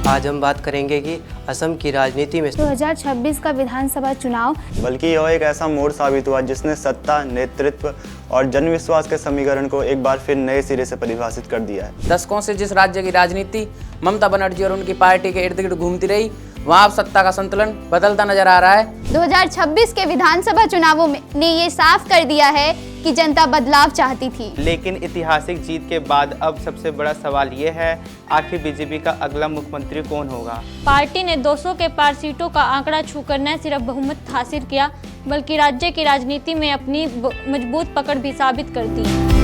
आज हम बात करेंगे कि असम की राजनीति में 2026 का विधानसभा चुनाव बल्कि यह एक ऐसा मोड़ साबित हुआ जिसने सत्ता, नेतृत्व और जनविश्वास के समीकरण को एक बार फिर नए सिरे से परिभाषित कर दिया है। दशकों से जिस राज्य की राजनीति ममता बनर्जी और उनकी पार्टी के इर्द गिर्द घूमती रही, वहाँ अब सत्ता का संतुलन बदलता नजर आ रहा है। 2026 के विधानसभा चुनावों ने ये साफ कर दिया है कि जनता बदलाव चाहती थी। लेकिन ऐतिहासिक जीत के बाद अब सबसे बड़ा सवाल ये है, आखिर बीजेपी का अगला मुख्यमंत्री कौन होगा। पार्टी ने 200 के पार सीटों का आंकड़ा छूकर न सिर्फ बहुमत हासिल किया, बल्कि राज्य की राजनीति में अपनी मजबूत पकड़ भी साबित कर दी।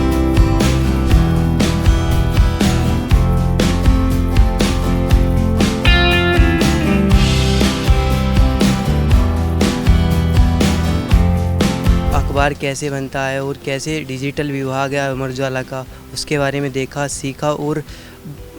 अखबार कैसे बनता है और कैसे डिजिटल विभाग है अमर उजाला का, उसके बारे में देखा, सीखा और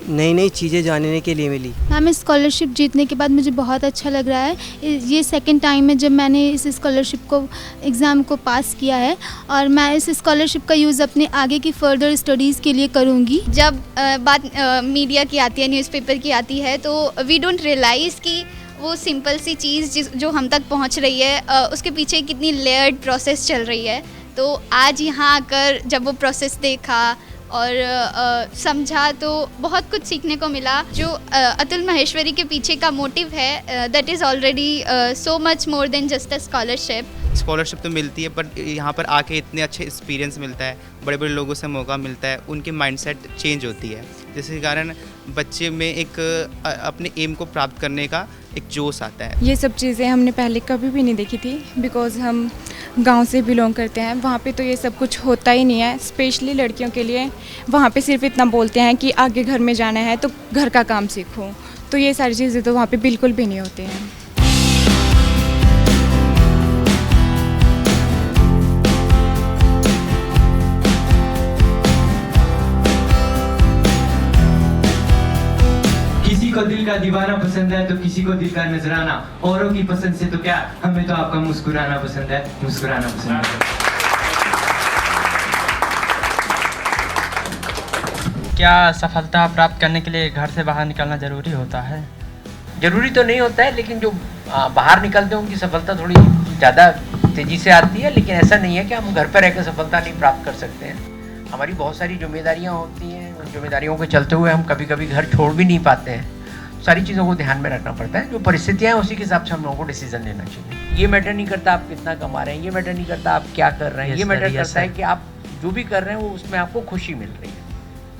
नई नई चीज़ें जानने के लिए मिली। मैम, स्कॉलरशिप जीतने के बाद मुझे बहुत अच्छा लग रहा है। ये सेकंड टाइम है जब मैंने इस स्कॉलरशिप को एग्ज़ाम को पास किया है और मैं इस स्कॉलरशिप का यूज़ अपने आगे की फर्दर स्टडीज़ के लिए करूँगी। जब बात मीडिया की आती है, न्यूज़पेपर की आती है, तो वी डोंट रियलाइज़ कि वो सिंपल सी चीज़ जो हम तक पहुंच रही है, उसके पीछे कितनी लेयर्ड प्रोसेस चल रही है। तो आज यहाँ आकर जब वो प्रोसेस देखा और समझा तो बहुत कुछ सीखने को मिला। जो अतुल माहेश्वरी के पीछे का मोटिव है, that is already so much more than just a scholarship. Scholarship तो मिलती है, पर यहाँ पर आके इतने अच्छे एक्सपीरियंस मिलता है, बड़े बड़े लोगों से मौका मिलता है, उनकी माइंडसेट चेंज होती है, जिसके कारण बच्चे में एक अपने एम को प्राप्त करने का एक जोश आता है। ये सब चीज़ें हमने पहले कभी भी नहीं देखी थी, बिकॉज़ हम गांव से बिलोंग करते हैं। वहाँ पे तो ये सब कुछ होता ही नहीं है, स्पेशली लड़कियों के लिए। वहाँ पे सिर्फ इतना बोलते हैं कि आगे घर में जाना है तो घर का काम सीखो, तो ये सारी चीज़ें तो वहाँ पे बिल्कुल भी नहीं होती हैं। किसी को दिल का दीवाना पसंद है तो किसी को दिल का नजराना, औरों की पसंद से तो क्या, हमें तो आपका मुस्कुराना पसंद है, मुस्कुराना पसंद है। क्या सफलता प्राप्त करने के लिए घर से बाहर निकलना ज़रूरी होता है? जरूरी तो नहीं होता है, लेकिन जो बाहर निकलते हैं उनकी सफलता थोड़ी ज़्यादा तेज़ी से आती है। लेकिन ऐसा नहीं है कि हम घर पर रहकर सफलता नहीं प्राप्त कर सकते हैं। हमारी बहुत सारी जिम्मेदारियाँ होती हैं, उन जिम्मेदारियों के चलते हुए हम कभी कभी घर छोड़ भी नहीं पाते हैं। सारी चीज़ों को ध्यान में रखना पड़ता है। जो परिस्थितियाँ हैं उसी के हिसाब से हम लोगों को डिसीजन लेना चाहिए। ये मैटर नहीं करता आप कितना कमा रहे हैं, ये मैटर नहीं करता आप क्या कर रहे हैं, ये मैटर करता है कि आप जो भी कर रहे हैं वो उसमें आपको खुशी मिल रही है।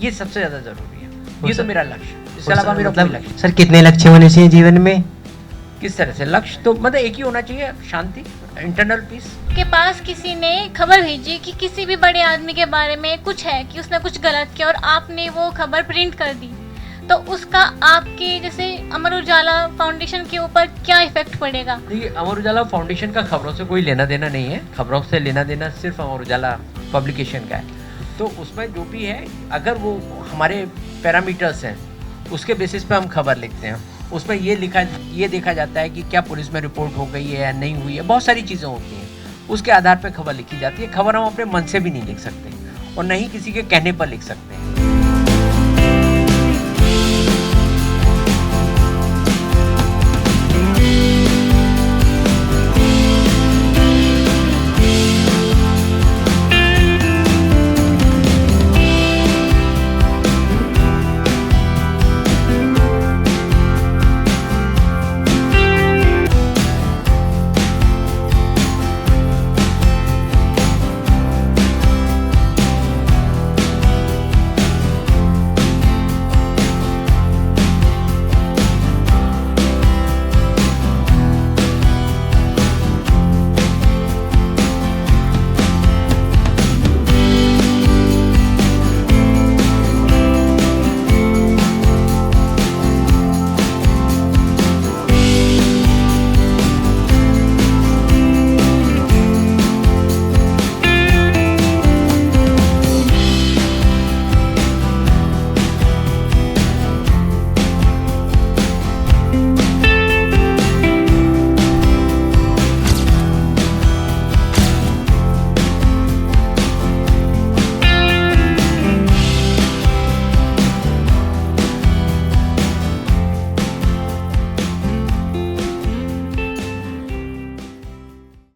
ये सबसे ज़्यादा ज़रूरी है। ये तो मेरा लक्ष्य, इसके अलावा मेरा कोई लक्ष्य। सर, कितने लक्ष्य होने चाहिए जीवन में? किस तरह से लक्ष्य तो मतलब एक ही होना चाहिए, शांति, इंटरनल पीस। के पास किसी ने खबर भेजी कि किसी भी बड़े आदमी के बारे में कुछ है कि उसने कुछ गलत किया और आपने वो खबर प्रिंट कर दी, तो उसका आपके जैसे अमर उजाला फाउंडेशन के ऊपर क्या इफेक्ट पड़ेगा? देखिए, अमर उजाला फाउंडेशन का खबरों से कोई लेना देना नहीं है। खबरों से लेना देना सिर्फ अमर उजाला पब्लिकेशन का है। तो उसमें जो भी है, अगर वो हमारे पैरामीटर्स हैं उसके बेसिस पे हम खबर लिखते हैं। उसमें ये देखा जाता है कि क्या पुलिस में रिपोर्ट हो गई है या नहीं हुई है, बहुत सारी चीज़ें होती हैं। उसके आधार पर खबर लिखी जाती है। खबर हम अपने मन से भी नहीं लिख सकते और न ही किसी के कहने पर लिख सकते हैं।